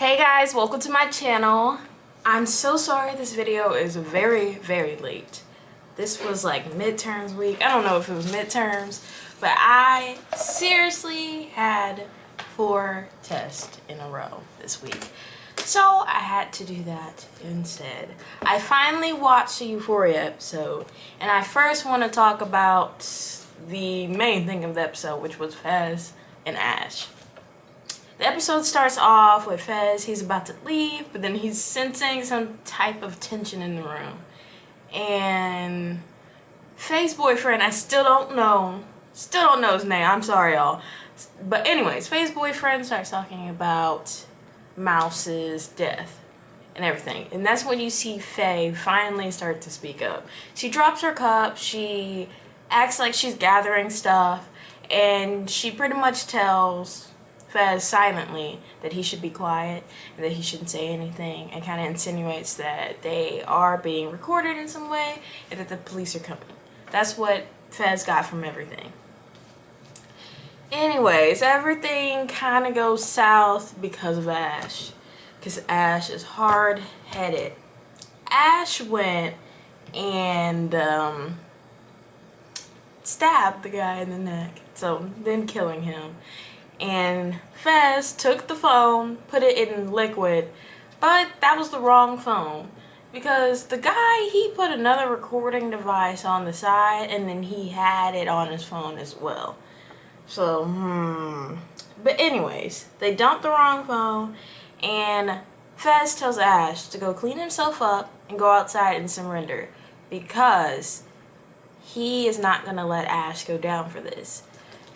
Hey guys, welcome to my channel. I'm so sorry this video is very late. This was like midterms week. I don't know if it was midterms, but I seriously had 4 tests in a row this week. So I had to do that instead. I finally watched the Euphoria episode, and I first want to talk about the main thing of the episode, which was Fez and Ash. The episode starts off with Fez, he's about to leave, but then he's sensing some type of tension in the room. And Faye's boyfriend, I still don't know his name, I'm sorry y'all. But anyways, Faye's boyfriend starts talking about Mouse's death and everything. And that's when you see Faye finally start to speak up. She drops her cup, she acts like she's gathering stuff, and she pretty much tells Fez silently that he should be quiet and that he shouldn't say anything, and kind of insinuates that they are being recorded in some way and that the police are coming. That's what Fez got from everything. Anyways, everything kind of goes south because of Ash. Because Ash is hard-headed. Ash went and stabbed the guy in the neck, so then killing him. And Fez took the phone, put it in liquid, but that was the wrong phone. Because the guy, he put another recording device on the side, and then he had it on his phone as well. So, But anyways, they dumped the wrong phone, and Fez tells Ash to go clean himself up and go outside and surrender. Because he is not going to let Ash go down for this.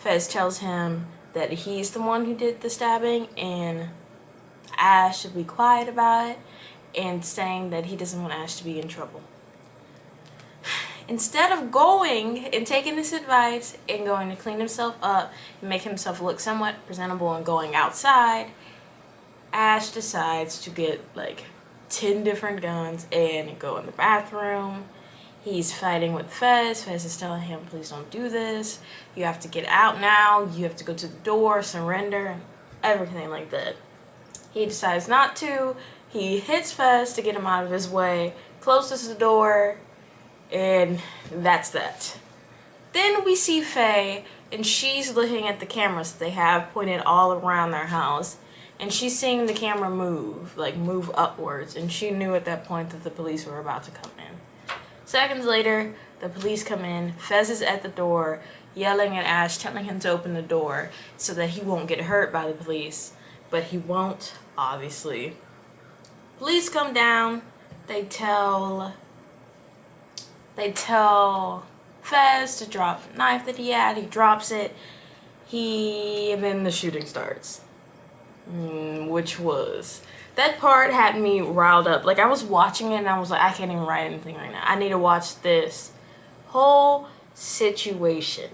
Fez tells him that he's the one who did the stabbing, and Ash should be quiet about it, and saying that he doesn't want Ash to be in trouble. Instead of going and taking this advice and going to clean himself up and make himself look somewhat presentable and going outside, Ash decides to get like 10 different guns and go in the bathroom. He's fighting with Fez. Fez is telling him, please don't do this. You have to get out now. You have to go to the door, surrender, and everything like that. He decides not to. He hits Fez to get him out of his way, closes the door, and that's that. Then we see Faye, and she's looking at the cameras that they have pointed all around their house, and she's seeing the camera move upwards, and she knew at that point that the police were about to come in. Seconds later, the police come in. Fez is at the door, yelling at Ash, telling him to open the door so that he won't get hurt by the police. But he won't, obviously. Police come down. They tell Fez to drop the knife that he had. He drops it. And then the shooting starts. That part had me riled up. Like, I was watching it and I was like, I can't even write anything right now. I need to watch this whole situation.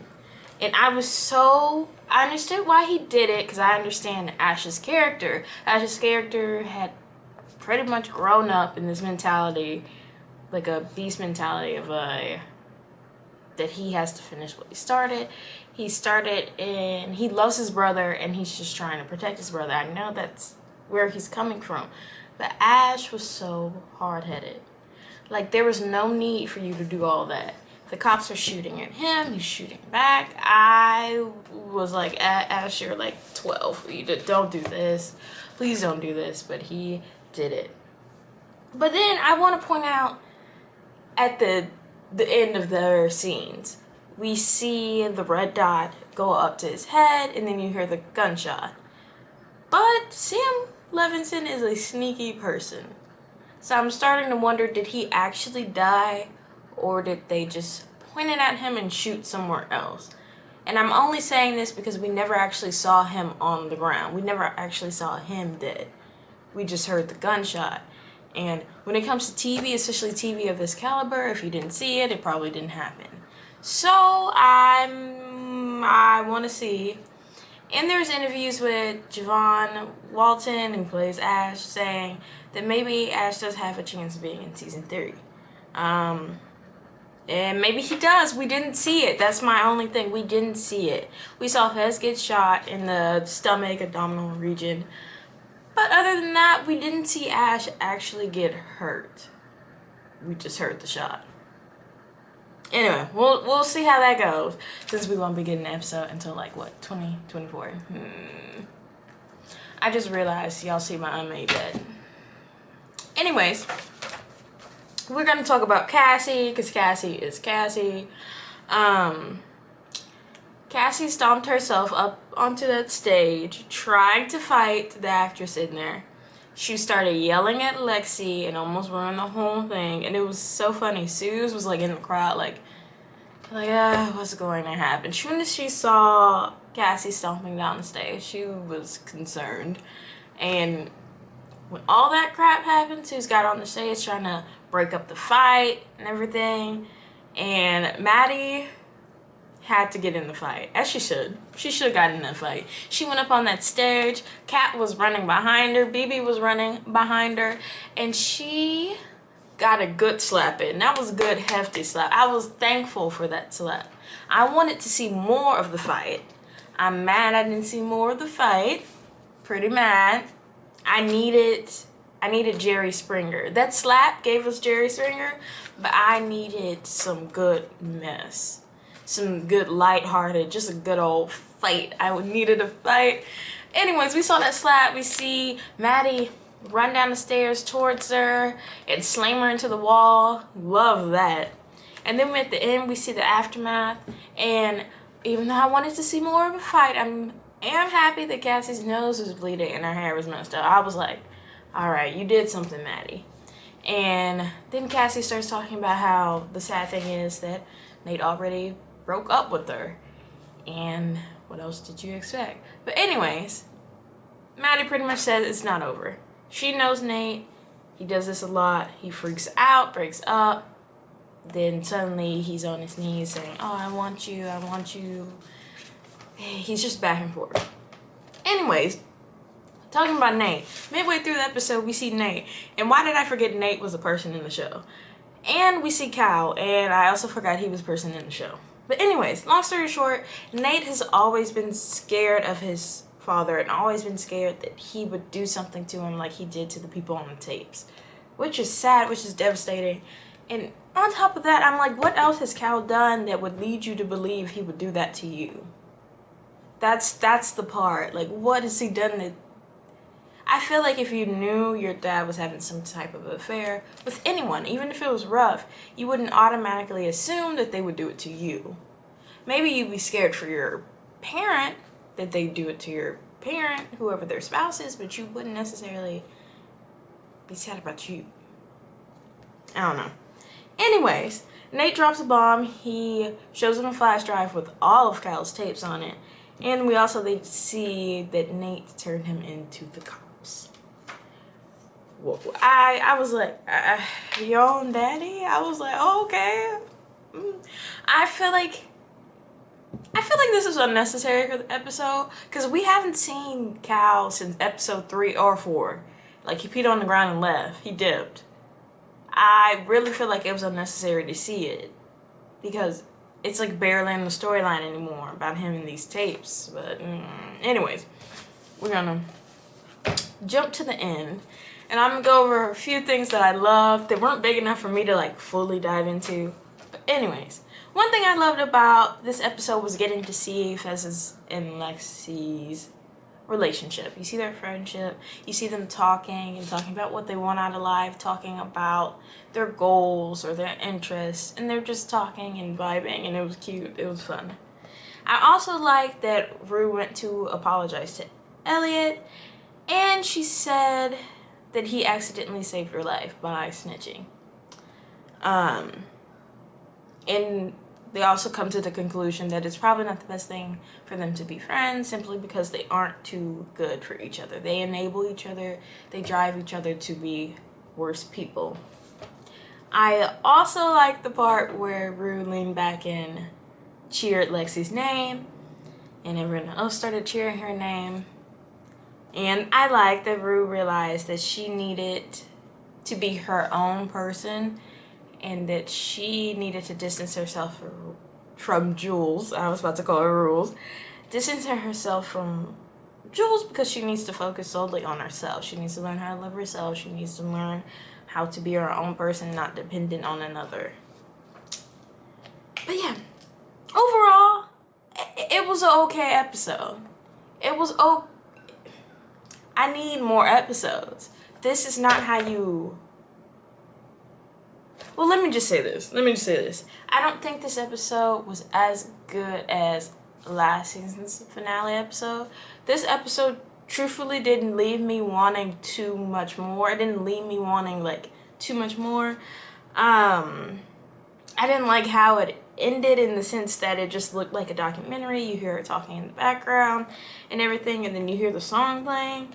And I understood why he did it, because I understand Ash's character. Ash's character had pretty much grown up in this mentality, like a beast mentality of that he has to finish what he started. He loves his brother, and he's just trying to protect his brother. I know that's where he's coming from. But Ash was so hard-headed. Like, there was no need for you to do all that. The cops are shooting at him, he's shooting back. I was like, Ash, you're like 12. Don't do this. Please don't do this. But he did it. But then I want to point out at the end of their scenes, we see the red dot go up to his head, and then you hear the gunshot. But Sam Levinson is a sneaky person. So I'm starting to wonder, did he actually die, or did they just point it at him and shoot somewhere else? And I'm only saying this because we never actually saw him on the ground. We never actually saw him dead. We just heard the gunshot. And when it comes to TV, especially TV of this caliber, if you didn't see it, it probably didn't happen. So I want to see. And there's interviews with Javon Walton, who plays Ash, saying that maybe Ash does have a chance of being in season 3. And maybe he does. We didn't see it. That's my only thing. We didn't see it. We saw Fez get shot in the stomach, abdominal region. But other than that, we didn't see Ash actually get hurt. We just heard the shot. Anyway, we'll see how that goes, since we won't be getting an episode until like what, 2024. I just realized y'all see my unmade bed. Anyways, we're gonna talk about Cassie, because Cassie is Cassie. Cassie stomped herself up onto that stage, trying to fight the actress in there. She started yelling at Lexi and almost ruined the whole thing, and it was so funny. Suze was like in the crowd, like what's going to happen? As soon as she saw Cassie stomping down the stage, she was concerned. And when all that crap happened, Suze got on the stage trying to break up the fight and everything, and Maddie had to get in the fight, as she should. She should have gotten in that fight. She went up on that stage. Kat was running behind her. BB was running behind her. And she got a good slap in. That was a good, hefty slap. I was thankful for that slap. I wanted to see more of the fight. I'm mad I didn't see more of the fight. Pretty mad. I needed Jerry Springer. That slap gave us Jerry Springer, but I needed some good mess. Some good lighthearted, just a good old fight. I needed a fight. Anyways, we saw that slap. We see Maddie run down the stairs towards her and slam her into the wall. Love that. And then at the end, we see the aftermath. And even though I wanted to see more of a fight, I am happy that Cassie's nose was bleeding and her hair was messed up. I was like, all right, you did something, Maddie. And then Cassie starts talking about how the sad thing is that Nate already broke up with her. And what else did you expect? But anyways, Maddie pretty much says it's not over. She knows Nate. He does this a lot. He freaks out, breaks up. Then suddenly he's on his knees saying, oh, I want you, I want you. He's just back and forth. Anyways, talking about Nate. Midway through the episode, we see Nate. And why did I forget Nate was a person in the show? And we see Kyle. And I also forgot he was a person in the show. But anyways, long story short, Nate has always been scared of his father and always been scared that he would do something to him like he did to the people on the tapes. Which is sad, which is devastating. And on top of that, I'm like, what else has Cal done that would lead you to believe he would do that to you? That's the part. Like, what has he done that... I feel like if you knew your dad was having some type of affair with anyone, even if it was rough, you wouldn't automatically assume that they would do it to you. Maybe you'd be scared for your parent, that they do it to your parent, whoever their spouse is, but you wouldn't necessarily be sad about you. I don't know. Anyways, Nate drops a bomb. He shows him a flash drive with all of Kyle's tapes on it. And we also see that Nate turned him into the cops. Whoa. I was like, your own daddy? I was like, oh, okay. I feel like this is unnecessary for the episode, because we haven't seen Cal since episode 3 or 4. Like, he peed on the ground and left. He dipped. I really feel like it was unnecessary to see it, because it's like barely in the storyline anymore about him in these tapes. But anyways, we're gonna jump to the end, and I'm gonna go over a few things that I loved that weren't big enough for me to like fully dive into. But anyways, one thing I loved about this episode was getting to see Fez's and Lexi's relationship. You see their friendship, you see them talking about what they want out of life, talking about their goals or their interests, and they're just talking and vibing, and it was cute. It was fun. I also like that Rue went to apologize to Elliot, and she said that he accidentally saved her life by snitching. And they also come to the conclusion that it's probably not the best thing for them to be friends, simply because they aren't too good for each other. They enable each other. They drive each other to be worse people. I also like the part where Rue leaned back and cheered Lexi's name, and everyone else started cheering her name. And I like that Rue realized that she needed to be her own person, and that she needed to distance herself from Jules. I was about to call her Rules. Distance herself from Jules because she needs to focus solely on herself. She needs to learn how to love herself. She needs to learn how to be her own person, not dependent on another. But yeah, overall, it was an okay episode. It was okay. I need more episodes. This is not how you... Well, let me just say this. I don't think this episode was as good as last season's finale episode. This episode truthfully didn't leave me wanting too much more. It didn't leave me wanting, like, too much more. I didn't like how it ended in the sense that it just looked like a documentary. You hear her talking in the background and everything, and then you hear the song playing.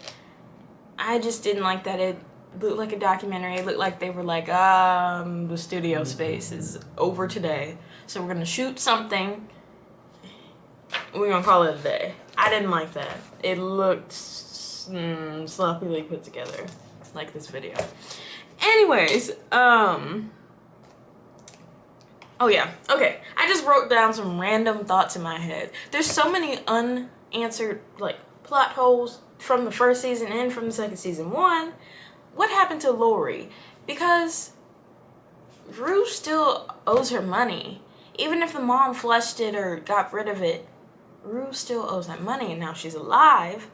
I just didn't like that it looked like a documentary. It looked like they were like, the studio space is over today, so we're gonna shoot something. We're gonna call it a day. I didn't like that. It looked sloppily put together, like this video. Anyways, oh yeah, okay. I just wrote down some random thoughts in my head. There's so many unanswered, like, plot holes from the first season and from the second season. One, what happened to Lori? Because Rue still owes her money. Even if the mom flushed it or got rid of it, Rue still owes that money, and now she's alive.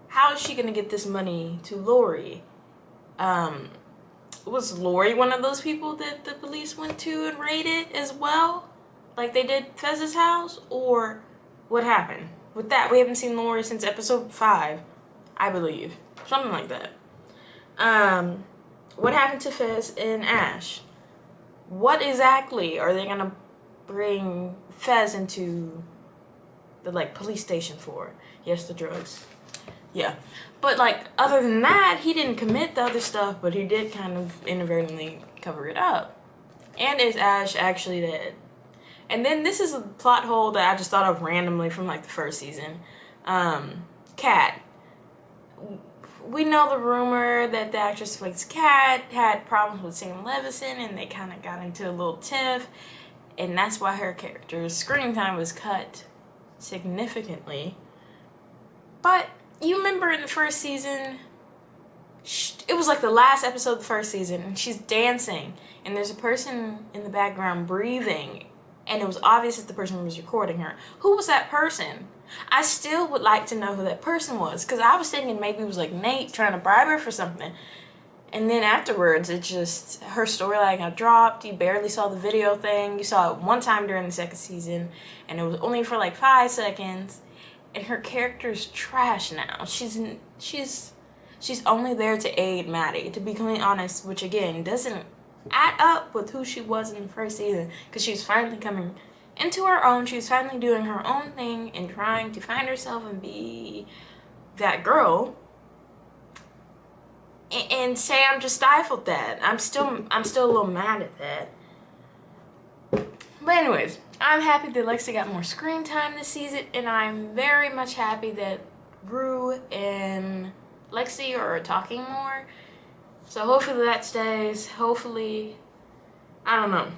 How is she gonna get this money to Lori? Was Lori one of those people that the police went to and raided as well? Like they did Fez's house? Or what happened with that? We haven't seen Lori since episode 5, I believe. Something like that. What happened to Fez and Ash? What exactly are they gonna bring Fez into the, like, police station for? Yes, the drugs. Yeah. But, like, other than that, he didn't commit the other stuff, but he did kind of inadvertently cover it up. And is Ash actually dead? And then this is a plot hole that I just thought of randomly from, like, the first season. Kat. We know the rumor that the actress who plays Kat had problems with Sam Levinson, and they kind of got into a little tiff, and that's why her character's screen time was cut significantly. But you remember in the first season, it was like the last episode of the first season, and she's dancing, and there's a person in the background breathing, and it was obvious that the person was recording her. Who was that person? I still would like to know who that person was, because I was thinking maybe it was like Nate trying to bribe her for something. And then afterwards, it just, her storyline got dropped. You barely saw the video thing. You saw it one time during the second season, and it was only for like 5 seconds. And her character's trash now. She's only there to aid Maddie, to be completely honest, which again doesn't add up with who she was in the first season, because she's finally coming into her own. She's finally doing her own thing and trying to find herself and be that girl. And Sam just stifled that. I'm still a little mad at that. But anyways, I'm happy that Lexi got more screen time this season, and I'm very much happy that Rue and Lexi are talking more. So hopefully that stays. Hopefully, I don't know.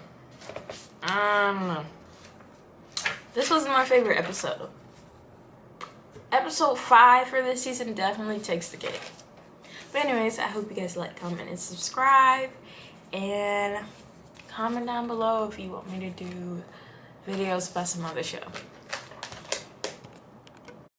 This wasn't my favorite episode. Episode 5 for this season definitely takes the cake. But anyways, I hope you guys like, comment, and subscribe. And comment down below if you want me to do videos about some other show.